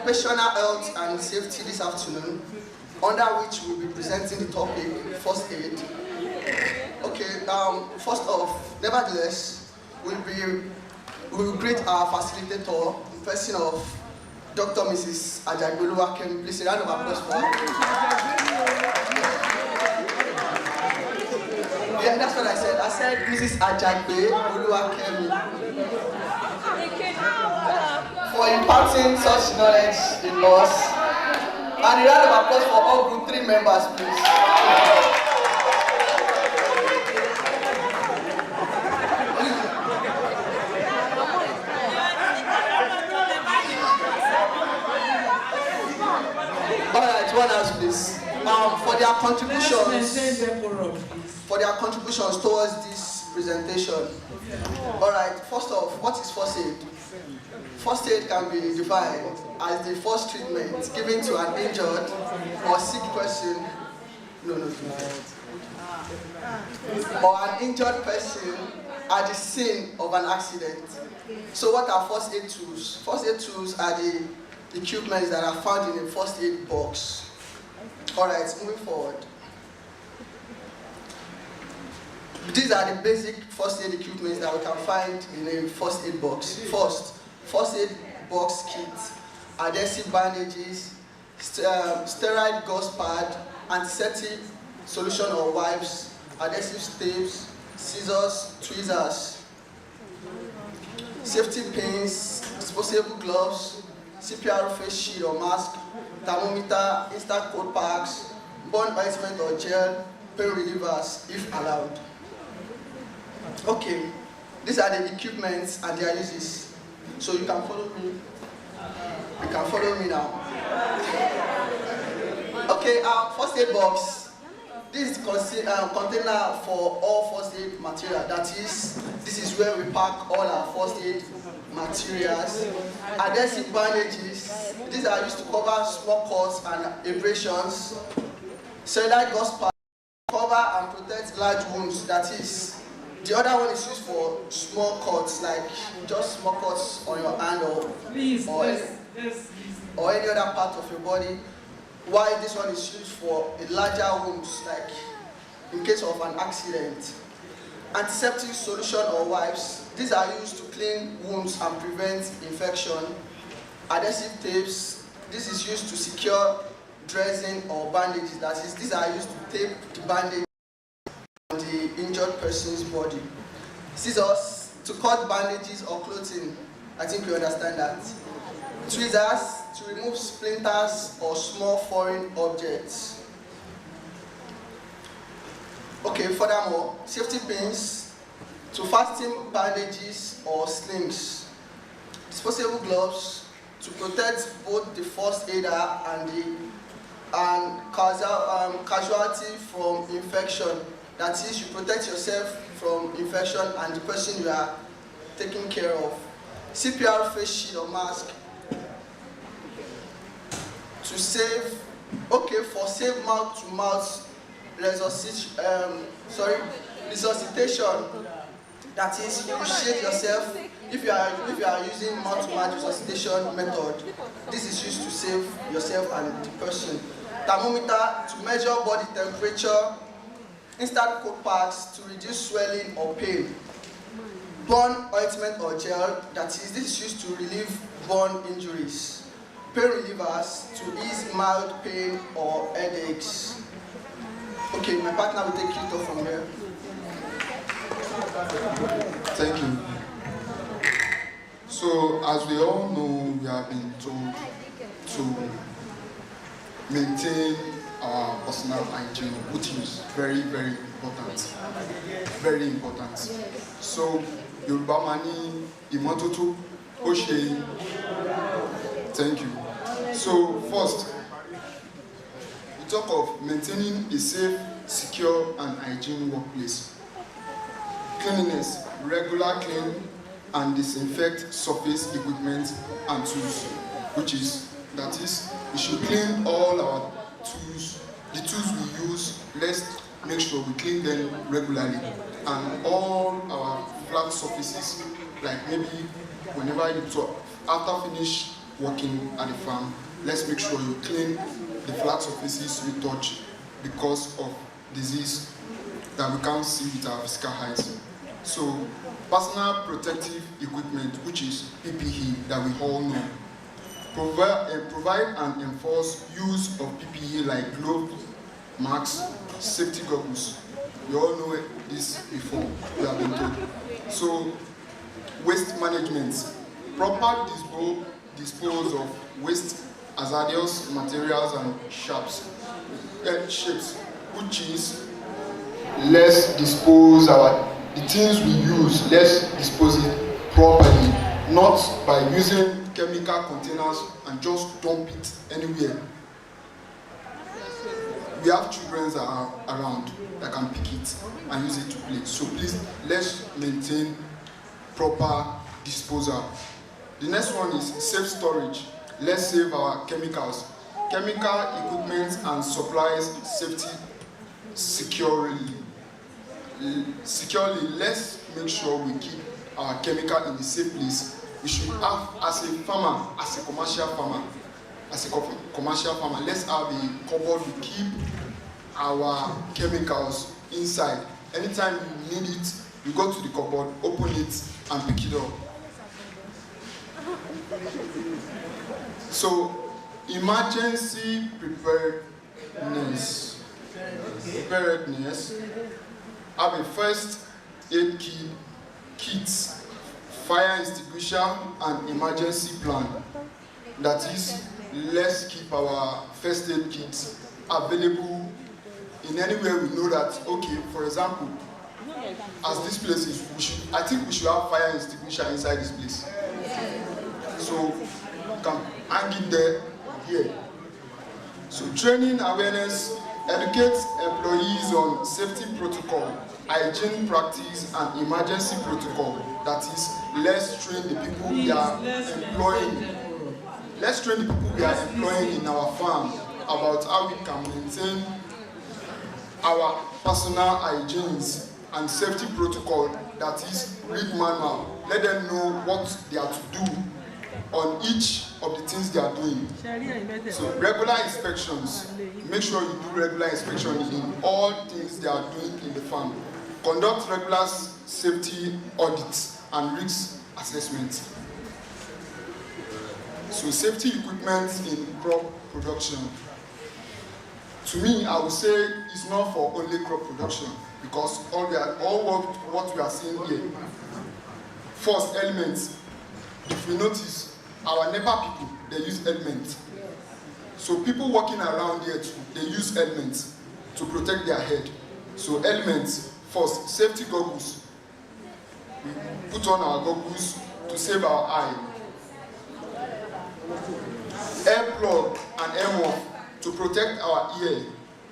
occupational health and safety this afternoon, under which we'll be presenting the topic first aid. Okay, first off, nevertheless, we will greet our facilitator in person of Dr. Mrs. Ajagboluwakem. Please a round of applause for her. Yeah, that's what I said. I said Mrs. Ajagboluwakem. For imparting such knowledge in us. And a round of applause for all group 3 members, please. Alright, one else, please. For their contributions towards this presentation. Alright, first off, what is first aid? First aid can be defined as the first treatment given to an injured or sick person. Or an injured person at the scene of an accident. So what are first aid tools? First aid tools are the equipment that are found in a first aid box. Alright, moving forward. These are the basic first aid equipment that we can find in a first aid box. First aid box kit, adhesive bandages, sterile gauze pad, antiseptic solution or wipes, adhesive tapes, scissors, tweezers, safety pins, disposable gloves, CPR face shield or mask, thermometer, instant cold packs, burn ointment or gel, pain relievers if allowed. Okay, these are the equipments and their uses. So you can follow me. You can follow me now. Okay, first aid box. This is container for all first aid material. That is, this is where we pack all our first aid materials. Adhesive bandages. These are used to cover small cuts and abrasions. Sterile gauze pad, cover and protect large wounds. That is, the other one is used for small cuts, like just small cuts on your hand or any other part of your body. While this one is used for a larger wounds, like in case of an accident. Antiseptic solution or wipes. These are used to clean wounds and prevent infection. Adhesive tapes. This is used to secure dressing or bandages. That is, these are used to tape the bandage on the injured person's body. Scissors to cut bandages or clothing. I think you understand that. Tweezers to remove splinters or small foreign objects. Okay, furthermore, safety pins to fasten bandages or slings. Disposable gloves to protect both the first aider and casualty from infection. That is, you protect yourself from infection and the person you are taking care of. CPR face shield or mask to save, for safe mouth-to-mouth resuscitation. That is, you shade yourself if you are using mouth-to-mouth resuscitation method. This is used to save yourself and the person. Thermometer to measure body temperature. Instant cold packs to reduce swelling or pain. Burn ointment or gel, that is, this is used to relieve burn injuries. Pain relievers to ease mild pain or headaches. Okay, my partner will take it off from here. Thank you. So, as we all know, we have been told to maintain our personal hygiene, which is very, very important. Very important. So, Yoruba Mani Imototo Oshe. Thank you. So, first, we talk of maintaining a safe, secure, and hygiene workplace. Cleanliness, regular clean and disinfect surface equipment and tools, that is, we should clean all our tools, the tools we use, let's make sure we clean them regularly, and all our flat surfaces, like maybe whenever you talk, after finish working at the farm, let's make sure you clean the flat surfaces you touch because of disease that we can't see with our physical eyes. So, personal protective equipment, which is PPE that we all know. Provide and enforce use of PPE like gloves, masks, safety goggles. We all know this before, we have been told. So, waste management. Proper dispose of waste, hazardous materials and shapes, which is let's dispose the things we use, let's dispose it properly, not by using chemical containers and just dump it anywhere. We have children that are around that can pick it and use it to play. So please, let's maintain proper disposal. The next one is safe storage. Let's save our chemicals. Chemical equipment and supplies safety securely. Let's make sure we keep our chemical in the safe place. We should have, as a farmer, as a commercial farmer, let's have a cupboard to keep our chemicals inside. Anytime you need it, you go to the cupboard, open it, and pick it up. So, emergency preparedness. Have a first aid kit, fire extinguisher, and emergency plan. That is, let's keep our first aid kits available in anywhere we know that, okay, for example, as this place is, I think we should have fire extinguisher inside this place. So, you can hang it there, here. So, training, awareness, educate employees on safety protocol, hygiene practice, and emergency protocol. That is, let's train the people we are employing. Let's train the people we are employing in our farm about how we can maintain our personal hygienes and safety protocol, that is, read manual. Let them know what they are to do on each of the things they are doing. So regular inspections. Make sure you do regular inspection in all things they are doing in the farm. Conduct regular safety audits and risk assessments. So safety equipment in crop production. To me, I would say it's not for only crop production, because what we are seeing here. First, elements. If we notice, our neighbor people, they use elements. So people walking around here too, they use elements to protect their head. So elements, first, safety goggles. We put on our goggles to save our eye. Air plug and air muff to protect our ear,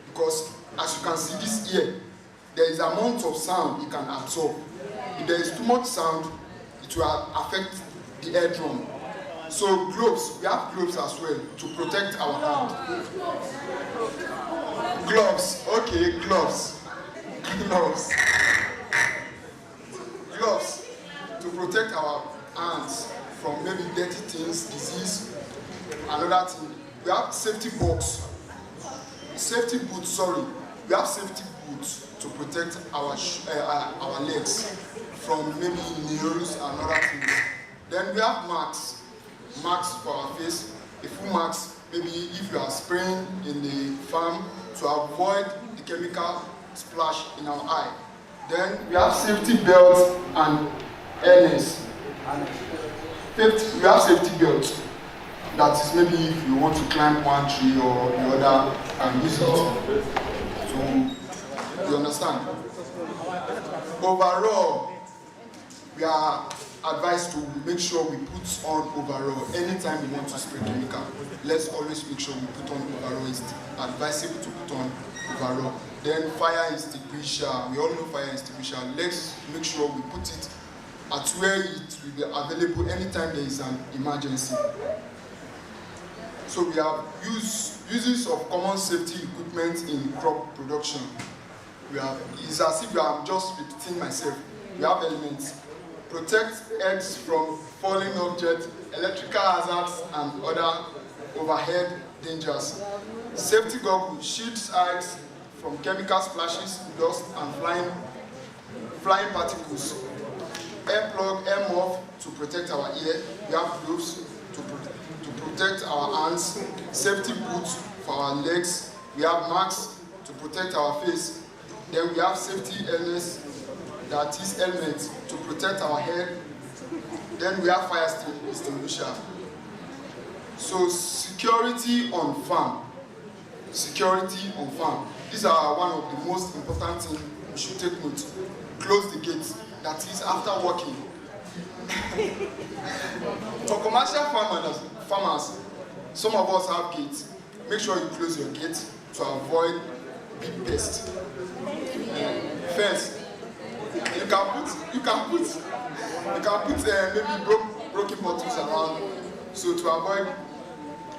because as you can see this ear, there is an amount of sound it can absorb. If there is too much sound, it will affect the eardrum. So gloves, we have gloves as well to protect our hand. Gloves, okay, gloves. Gloves to protect our hands from maybe dirty things, disease. Another thing, we have safety boots. We have safety boots to protect our legs from maybe nails and other things. Then we have masks for our face, a full mask, maybe if you are spraying in the farm to avoid the chemical splash in our eye. Then we have safety belts and harness. We have safety belts. That is maybe if you want to climb one tree or the other and use it. So, you understand? Overall, we are advised to make sure we put on overall anytime we want to spray chemical. Let's always make sure we put on overall. It's advisable to put on overall. Then fire extinguisher. We all know fire extinguisher. Let's make sure we put it at where it will be available anytime there is an emergency. So we have uses of common safety equipment in crop production. It's as if I'm just repeating myself. We have elements, protect heads from falling objects, electrical hazards, and other overhead dangers. Safety goggles shields eyes from chemical splashes, dust, and flying particles. Air plug, air muff to protect our ear. We have gloves to protect our hands. Safety boots for our legs. We have masks to protect our face. Then we have safety helmets, that is helmets to protect our head. Then we have fire extinguisher. So security on farm. Security on farm. These are one of the most important things we should take note. Close the gates. That is after working. For commercial farmers, some of us have gates. Make sure you close your gate to avoid big pests. Fence. You can put maybe broken bottles around, so to avoid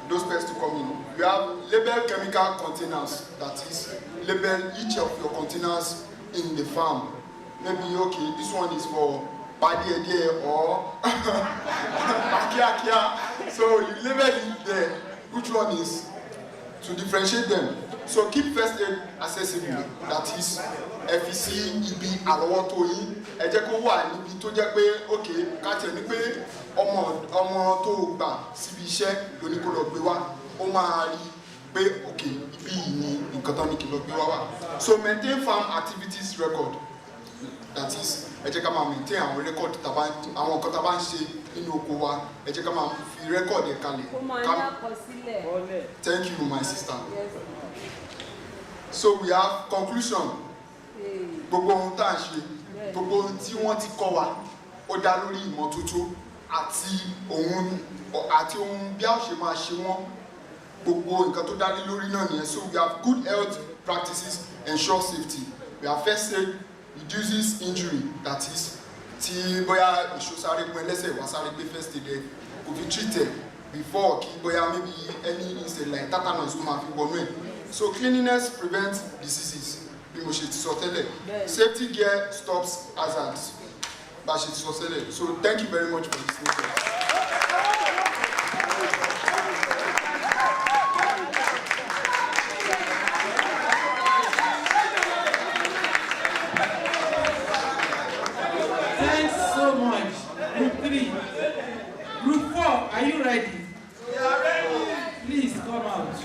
those pests to come in. We have label chemical containers, that is, label each of your containers in the farm. Maybe, okay, this one is for Badi or Akia. So you label it there, which one is, to differentiate them. So keep first aid accessible, that is, FEC, ibi, àrọ́wọ́tó yín. Ẹ jẹ́ kó wà níbi tó jẹ́ pé, okay, ká tẹ̀ ní pé ọmọ tó gbà síbi iṣẹ́ ló ní kó lọ gbé wá. Ó máa rí pé, okay, ibi yìí ni nǹkan tán ní kí lọ gbé wá wà. So maintain farm activities record. That is, ẹ jẹ́ ká máa maintain àwọn record àwọn nǹkan tá a bá ń ṣe nínú oko wa. Ẹ jẹ́ ká máa fi record ẹ̀ kalẹ̀. Thank you, my sister. So we have conclusion. Gbogbo ohun tá à ń ṣe, gbogbo ohun tí wọ́n ti kọ́ wa, ó dá lórí ìmọ́tótó àti ohun bí a ṣe máa ṣe wọ́n. Gbogbo nǹkan tó dá lé lórí náà nìyẹn. So we have good health practices, ensure safety. We have first aid, reduces injury, that is, tí bóyá ìṣòsáré pẹ́ lẹ́sẹ̀ wá sáré gbé first aid ẹ̀ kò fi treat ẹ̀ before kí bóyá maybe any incident like tetanus tó máa fi wọnú ẹ̀. So cleanliness prevents diseases. Bí mo ṣe ti sọ tẹ́lẹ̀. Safety gear stops hazards. Bá a ṣe ti sọ tẹ́lẹ̀. So thank you very much for listening. Thanks so much. Group 3. Group 4, are you ready? We are ready. Please come out.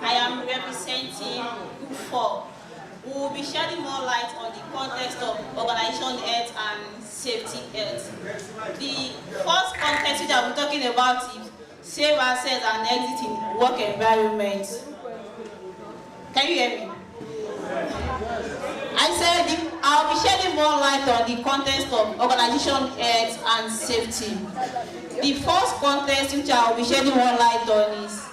I am representing Week4. We will be shedding more light on the context of organization health and safety health. The first context which I will be talking about is safe access and exit in work environment. Can you hear me? I said I'll be shedding more light on the context of organization health and safety. The first context which I will be shedding more light on is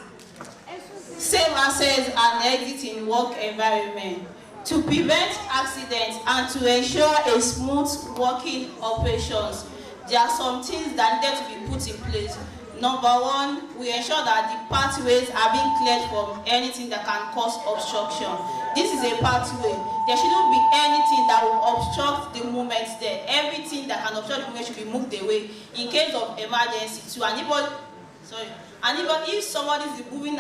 safe access and exit in work environment. To prevent accidents and to ensure a smooth working operations, there are some things that need to be put in place. Number one, we ensure that the pathways are being cleared from anything that can cause obstruction. This is a pathway. There shouldn't be anything that will obstruct the movement there. Everything that can obstruct the movement should be moved away in case of emergency. So if somebody is moving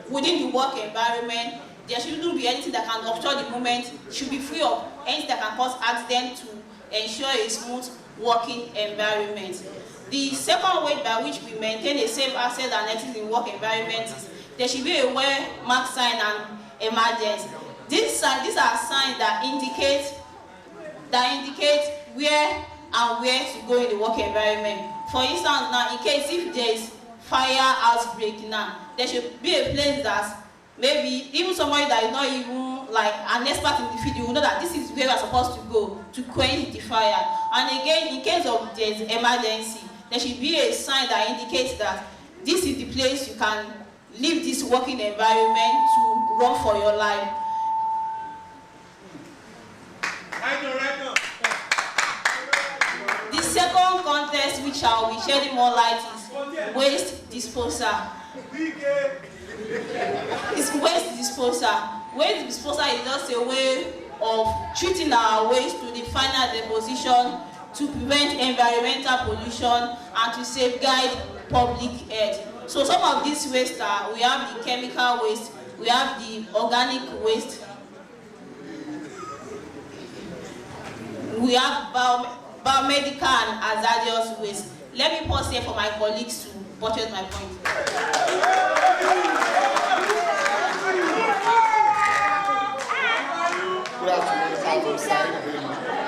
within the work environment, there shouldn't be anything that can obstruct the movement. It should be free of anything that can cause accident to ensure a smooth working environment. The second way by which we maintain a safe access and exit in work environment is there should be a well-marked sign and emergency. These are signs that indicate where and where to go in the work environment. For instance, now in case if there is fire outbreak now, there should be a place that maybe even somebody that is not even like an expert in the field, you will know that this is where we are supposed to go to quench the fire. And again, in case of there's emergency, there should be a sign that indicates that this is the place you can leave this working environment to run for your life. Right now. The second context which I will be shedding more light is waste disposal. It's waste disposal. Waste disposal is just a way of treating our waste to the final deposition to prevent environmental pollution and to safeguard public health. So some of these waste are, we have the chemical waste, we have the organic waste, we have biomedical and hazardous waste. Let me pause here for my colleagues to buttress my point. Good afternoon,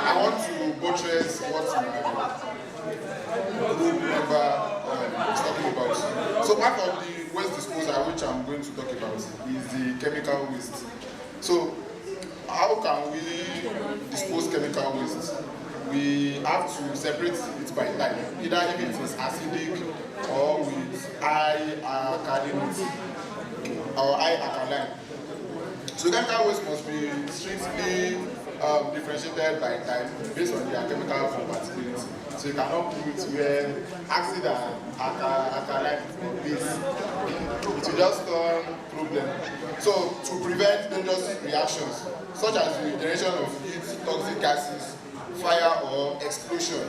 I want to buttress what my group member is talking about. So part of the waste disposal which I'm going to talk about is the chemical waste. So how can we dispose chemical waste? We have to separate it by type, either if it is acidic or with high alkalinity or high alkaline. So chemical waste must be strictly differentiated by type based on their chemical compatibility. So you cannot put where acid and alkaline or base. It will just turn problem. So to prevent dangerous reactions such as the generation of heat, toxic gases, fire or explosion,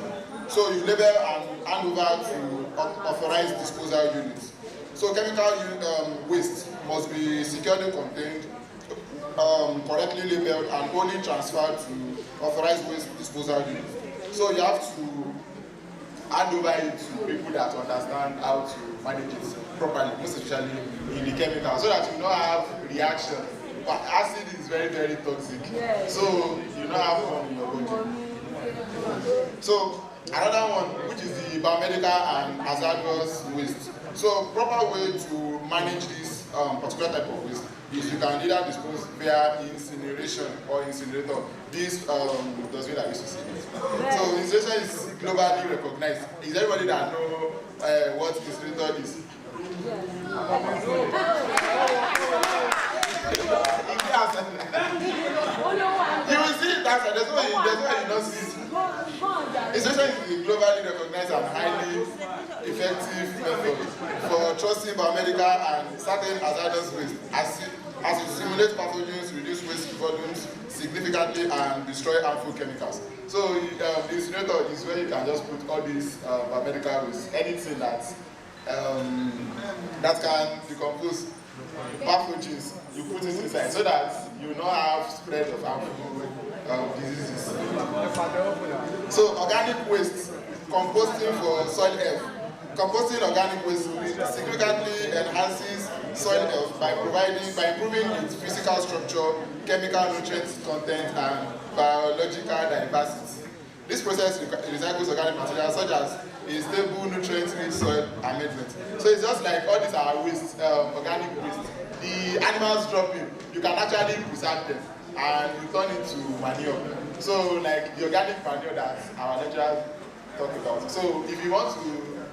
so you label and hand over to authorized disposal units. So chemical waste must be securely contained, correctly labeled, and only transferred to authorized waste disposal units. So you have to hand over it to people that understand how to manage it properly, most especially in the chemical, so that you don't have reaction. But acid is very, very toxic, so you don't have fun in your body. So another one, which is the biomedical and hazardous waste. So proper way to manage this particular type of waste is you can either dispose via incineration or incinerator. This dustbin that I used to see. So incineration is globally recognized. Is everybody that know what incinerator is? You will see it outside. There's no way you don't see it. Incineration is a globally recognized and highly effective method for trusting biomedical and certain hazardous waste as it simulates pathogens, reduce waste volumes significantly, and destroy harmful chemicals. So the incinerator is where you can just put all these biomedical waste, anything that can decompose pathogens, you put it inside so that you don't have spread of harmful diseases. So organic waste, composting for soil health. Composting organic waste significantly enhances soil health by improving its physical structure, chemical nutrient content, and biological diversity. This process recycles organic materials such as a stable, nutrient-rich soil amendment. So it's just like all these are waste, organic waste. The animals drop in, you can actually preserve them and you turn it to manure. So like the organic manure that our lecturers talk about. So if you want to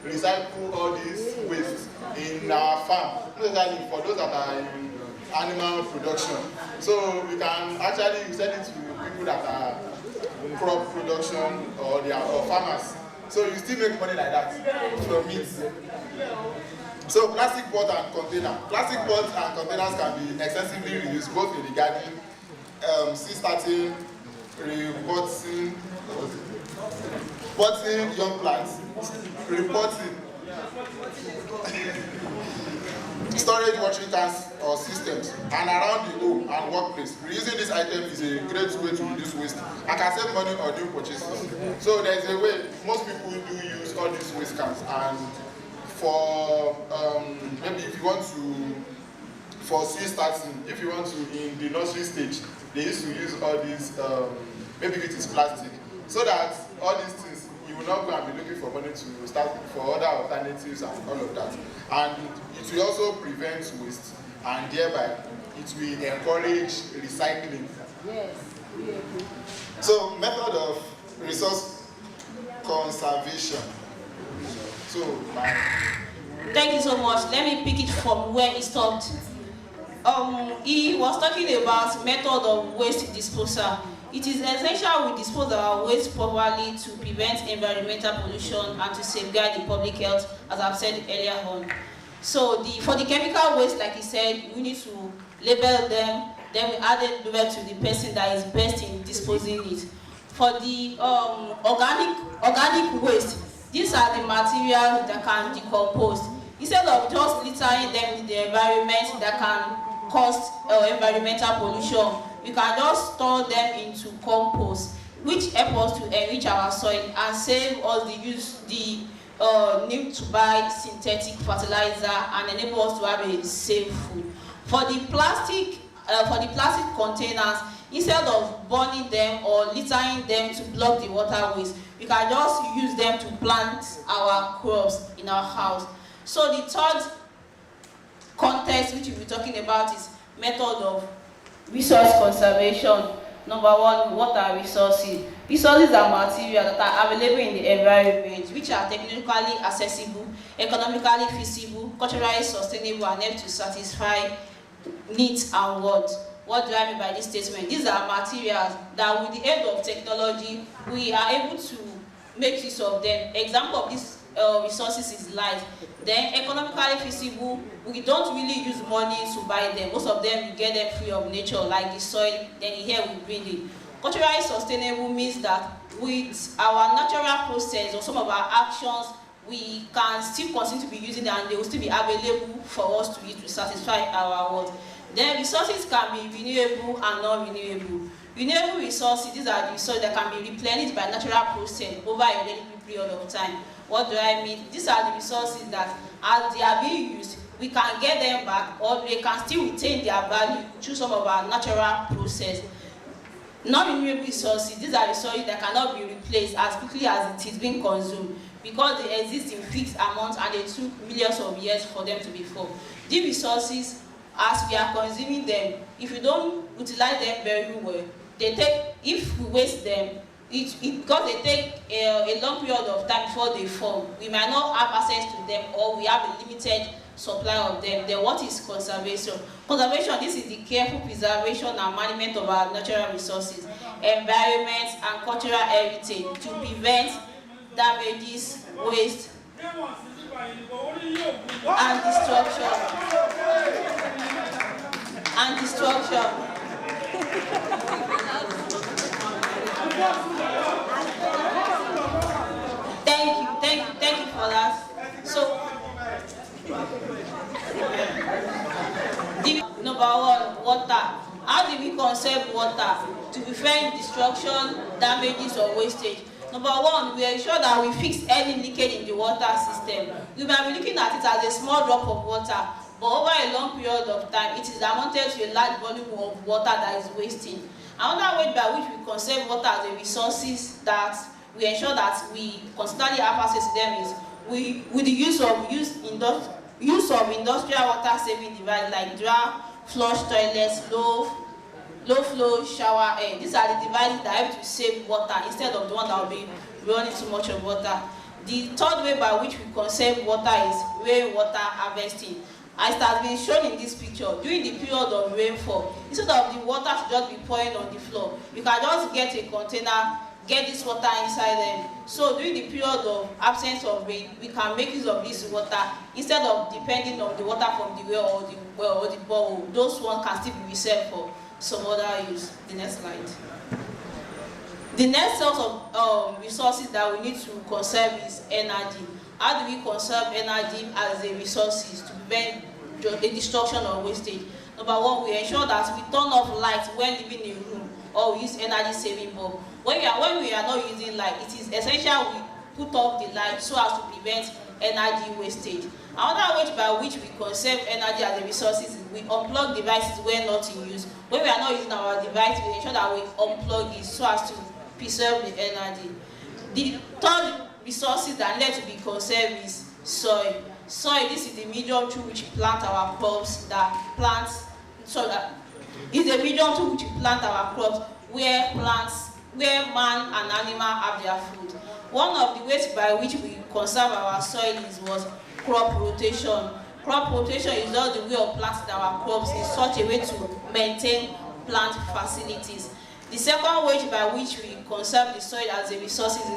recycle all these waste in our farm, especially for those that are in animal production, so we can actually send it to people that are crop production or farmers So you still make money like that from it. So plastic pot and container. Plastic pots and containers can be extensively reused both in regarding sea starting, potting young plants, repotting, storage watering cans or systems, and around the home and workplace. Reusing this item is a great way to reduce waste and can save money on new purchases. So there is a way, most people do use all these waste cans, and for maybe if you want to, for seed starting, if you want to, in the nursery stage, they used to use all these, maybe it is plastic, so that all these things, you will not go and be looking for money to start for other alternatives and all of that. And it will also prevent waste, and thereby it will encourage recycling. Yes. So, method of resource conservation. So, thank you so much. Let me pick it from where he stopped. He was talking about method of waste disposal. It is essential we dispose our waste properly to prevent environmental pollution and to safeguard the public health, as I've said earlier on. So for the chemical waste, like he said, we need to label them, then we add it over to the person that is best in disposing it. For the organic waste, these are the materials that can decompose. Instead of just littering them in the environment that can cause environmental pollution, we can just store them into compost, which help us to enrich our soil and save us the need to buy synthetic fertilizer and enable us to have a safe food. For the plastic containers, instead of burning them or littering them to block the water waste, we can just use them to plant our crops in our house. So the third context which we'll be talking about is method of resource conservation. Number one, water resources. Resources are materials that are available in the environment, which are technically accessible, economically feasible, culturally sustainable, and help to satisfy needs and wants. What do I mean by this statement? These are materials that with the aid of technology, we are able to make use of them. Example of these resources is light. Then economically feasible, we don't really use money to buy them. Most of them, we get them free of nature, like the soil, then here we breed it. Culturally sustainable means that with our natural process or some of our actions, we can still continue to be using them and they will still be available for us to use to satisfy our wants. Then resources can be renewable and non-renewable. Renewable resources, these are the resources that can be replenished by natural process over a relative period of time. What do I mean? These are the resources that as they are being used, we can get them back or they can still retain their value through some of our natural process. Non-renewable resources, these are resources that cannot be replaced as quickly as it is being consumed because they exist in fixed amounts and they took millions of years for them to be formed. These resources, as we are consuming them, if you don't utilize them very well, they take, if we waste them, because they take a long period of time before they form, we might not have access to them or we have a limited supply of them. Then what is conservation? Conservation, this is the careful preservation and management of our natural resources, environment and cultural heritage to prevent damages, waste, and destruction. Thank you for that. So, number one, water. How do we conserve water to prevent destruction, damages, or wastage? Number one, we ensure that we fix any leakage in the water system. We might be looking at it as a small drop of water, but over a long period of time, it is amounted to a large volume of water that is wasting. Another way by which we conserve water as a resources that we ensure that we constantly have access to them is with the use of industrial water saving devices like draft, flush toilets, low flow shower air. These are the devices that help to save water instead of the one that will be running too much of water. The third way by which we conserve water is rainwater harvesting. As it has been shown in this picture, during the period of rainfall, instead of the water to just be pouring on the floor, you can just get a container, get this water inside them. So during the period of absence of rain, we can make use of this water instead of depending on the water from the well or the borehole. Those ones can still be reserved for some other use. The next slide. The next set of resources that we need to conserve is energy. How do we conserve energy as a resources to prevent the destruction or wastage? Number one, we ensure that we turn off light when leaving a room, or we use energy saving bulb. When we are not using light, it is essential we put off the light so as to prevent energy wastage. Another way by which we conserve energy as a resources is we unplug devices when not in use. When we are not using our device, we ensure that we unplug it so as to preserve the energy. The third resources that need to be conserved is soil. Soil, this is the medium through which we plant our crops. Is a medium through which we plant our crops, where man and animal have their food. One of the ways by which we conserve our soil is crop rotation. Crop rotation is just the way of planting our crops in such a way to maintain plant facilities. The second way by which we conserve the soil as a resource is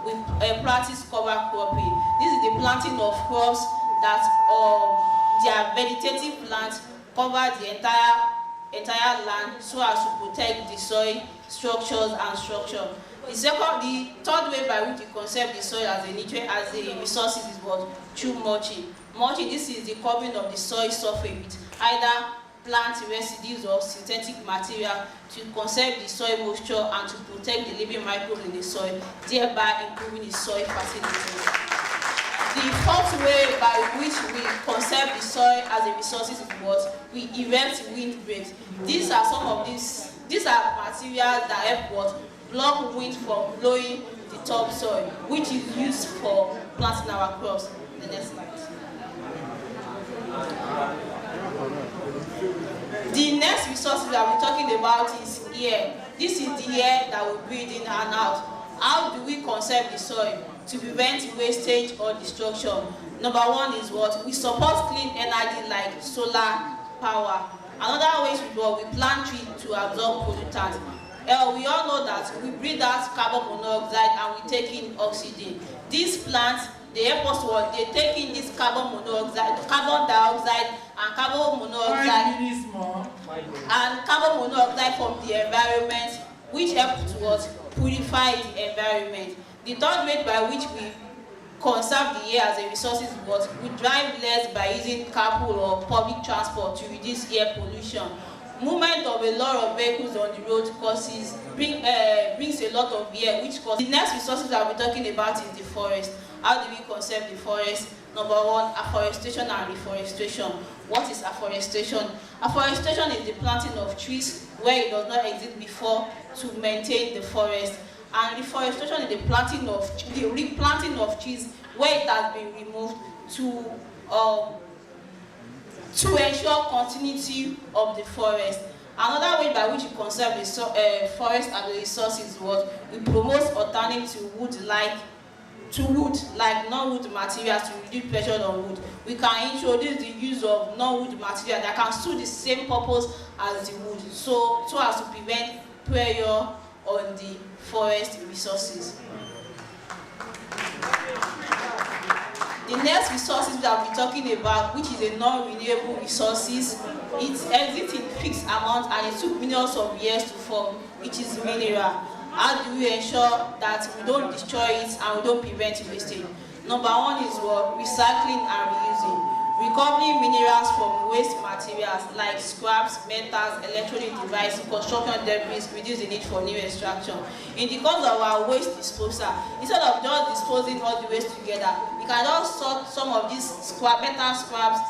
we practice cover cropping. This is the planting of crops that their vegetative plants cover the entire land so as to protect the soil structures and structure. The third way by which we conserve the soil as a resources is through mulching. Mulching, this is the covering of the soil surface with either plant residues or synthetic material to conserve the soil moisture and to protect the living microbes in the soil, thereby improving the soil fertility. The fourth way by which we conserve the soil as a resources is we erect windbreaks. These are materials that help block wind from blowing the topsoil, which is used for planting our crops. The next slide. The next resources that we're talking about is air. This is the air that we breathe in and out. How do we conserve the soil to prevent wastage or destruction? Number one is we support clean energy like solar power. Another way is we plant trees to absorb pollutants. We all know that we breathe out carbon monoxide and we take in oxygen. These plants, they help us they take in this carbon dioxide and carbon monoxide from the environment, which helps to purify the environment. The third way by which we conserve the air as a resource is we drive less by using carpool or public transport to reduce air pollution. Movement of a lot of vehicles on the road brings a lot of air, which causes. The next resources that we're talking about is the forest. How do we conserve the forest? Number one, afforestation and reforestation. What is afforestation? Afforestation is the planting of trees where it does not exist before to maintain the forest. And reforestation is the replanting of trees where it has been removed to ensure continuity of the forest. Another way by which we conserve the forest as a resource is we promote alternative to wood like non-wood materials to reduce pressure on wood. We can introduce the use of non-wood material that can serve the same purpose as the wood, so as to prevent pressure on the forest resources. The next resources that we're talking about, which is a non-renewable resources, it exists in fixed amount and it took millions of years to form, which is mineral. How do we ensure that we don't destroy it and we don't prevent wastage? Number one is recycling and reusing. Recovering minerals from waste materials like scraps, metals, electronic devices, construction debris reduce the need for new extraction. In the course of our waste disposal, instead of just disposing all the waste together, we can just sort some of these metal scraps,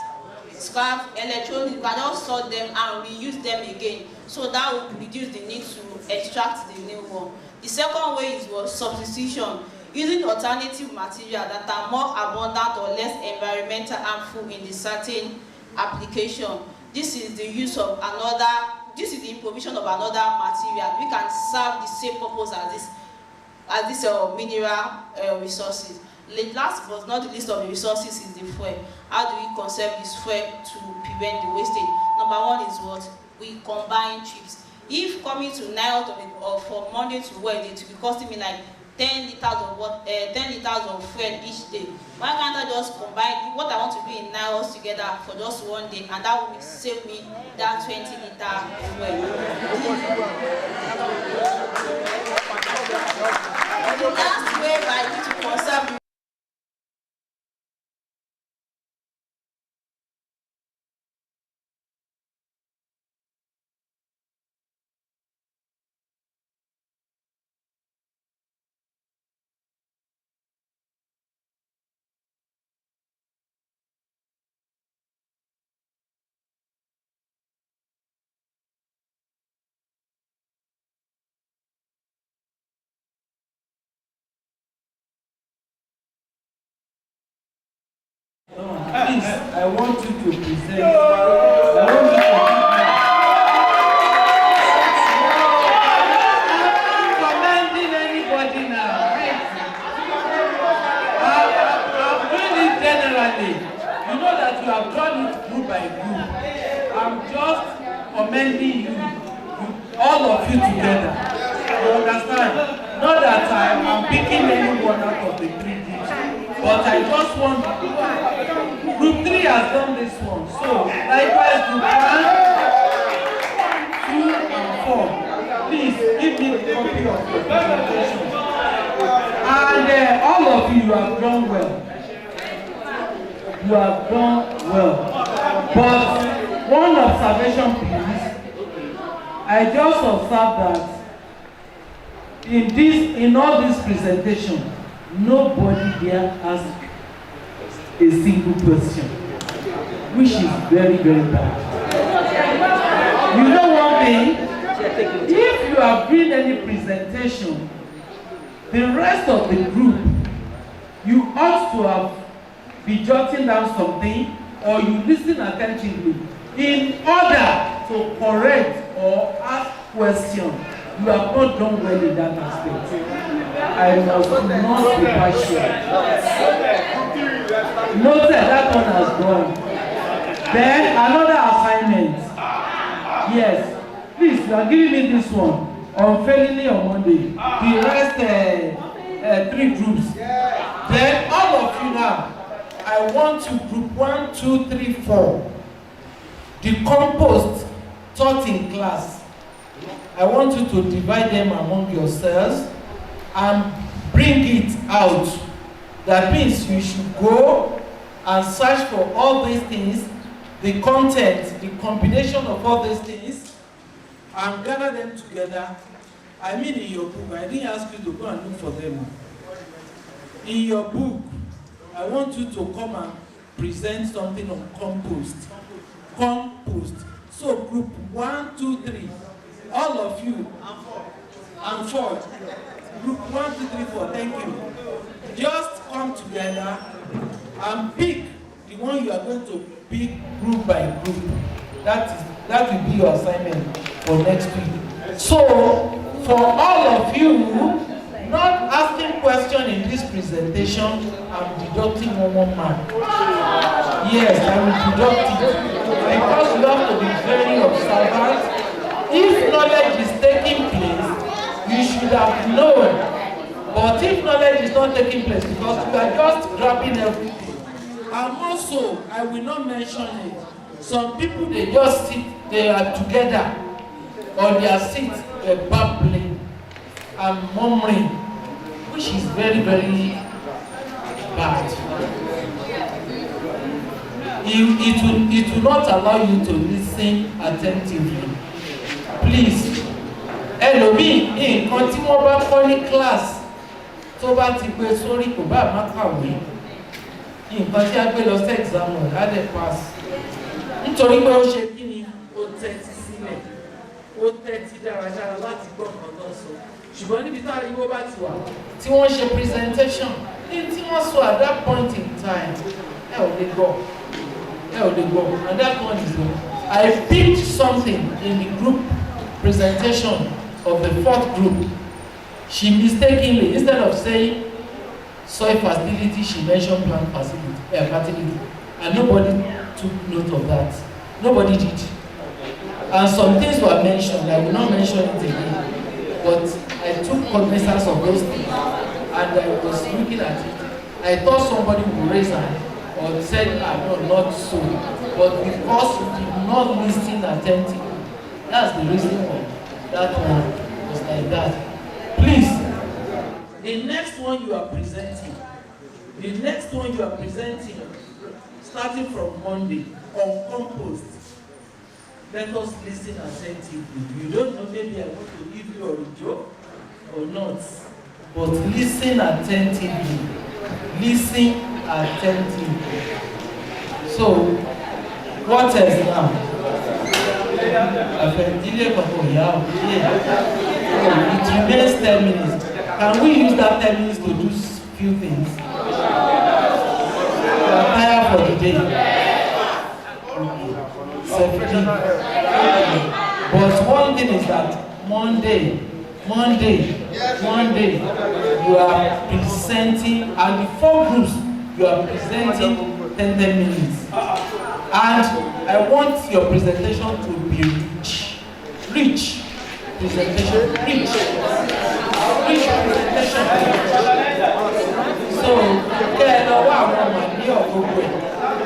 electronics, we can just sort them and reuse them again. So that will reduce the need to extract the new one. The second way is substitution. Using alternative materials that are more abundant or less environmental harmful in the certain application. This is the improvisation of another material. We can serve the same purpose as this mineral resources. Last but not the least of the resources is the fuel. How do we conserve this fuel to prevent the wastage? Number one is we combine chips. if coming to Nile or from Monday to Wednesday to be costing me like 10 liters of fuel each day, why can't I just combine what I want to do in 9 hours together for just one day, and that will save me that 20-liter fuel? The last way by which to conserve Please, I want you to present. I want you to I'm not commending anybody now. I'm doing it generally. You know that you have done it group by group. I'm just commending you, all of you together. You understand? Not that I'm picking anyone out of the 3 groups, but I just want Group 3 has done this one. So, likewise, Group 1, 2, and 4. Please give me the copy of your presentation. And all of you have done well. You have done well. But one observation, please. I just observed that in all this presentation, nobody there asked a single question, which is very, very bad. You know one thing? If you have been any presentation, the rest of the group, you ought to have been jotting down something, or you listen attentively in order to correct or ask questions. You have not done well in that aspect. I must not be partial. Noted, that one has gone. Then another assignment. Yes. Please, you are giving me this one. Unfailingly on Monday. The rest 3 groups. Then all of you now, I want to group 1, 2, 3, 4. The compost taught in class. I want you to divide them among yourselves and bring it out. That means you should go and search for all these things, the content, the combination of all these things, and gather them together. I mean in your book, I didn't ask you to go and look for them. In your book, I want you to come and present something on compost. Compost. So group 1, 2, 3, all of you, and 4. Group 1, 2, 3, 4, thank you. Just come together and pick the one you are going to pick group by group. That will be your assignment for next week. So, for all of you not asking question in this presentation, I'm deducting 1 mark. Yes, I will deduct it because you have to be very observant. If knowledge is taking place, you should have known. But if knowledge is not taking place, because you are just grabbing everything. And also, I will not mention it. Some people, they just sit, they are together on their seat, babbling and murmuring, which is very, very bad. It will not allow you to listen attentively. Please, ẹlòmíì nǹkan tí wọ́n bá kọ́ ní class tó bá ti gbé sórí kò bá má kàwé, nǹkan tí a gbé lọ sí exam á dẹ̀ pass. Nítorí pé ó ṣe kí ni ó tẹ́tí sílẹ̀, ó tẹ́tí dáradára láti gbọ́ nǹkan tó ń sọ. Ṣùgbọ́n níbi tá ariwo bá ti wà tí wọ́n ṣe presentation ní tí wọ́n sọ at that point in time, ẹ ò lè gbọ́, and that one is good. I picked something in the group presentation of the 4th group. She mistakenly, instead of saying soil fertility, she mentioned plant fertility, and nobody took note of that. Nobody did. And some things were mentioned, I will not mention it again, but I took cognizance of those things and I was looking at it. I thought somebody would raise hand or said, no, not so. But because you did not listen attentively, that's the reason why that one was like that. Please, the next one you are presenting, starting from Monday, on compost, let us listen attentively. You don't know, maybe I want to give you a joke or not, but listen attentively. Listen attentively. So, what else now? It remains 10 minutes. Can we use that 10 minutes to do few things? We are tired for the day. But one thing is that Monday, you are presenting, and the 4 groups, you are presenting 10 minutes. And I want your presentation to be rich presentation. So,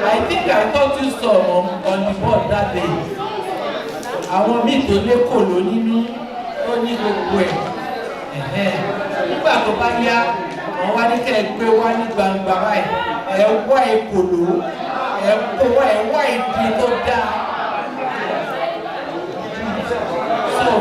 I think I taught you some on the board that day. Àwọn míì tó lé kòló nínú ó ní gbogbo ẹ̀. Nígbà tó bá yá, àwọn wá ní kẹ́ ẹ gbé wá ní gbangba báyìí, ẹ wá èkòló, ẹ wá ìdí tó dáa. So,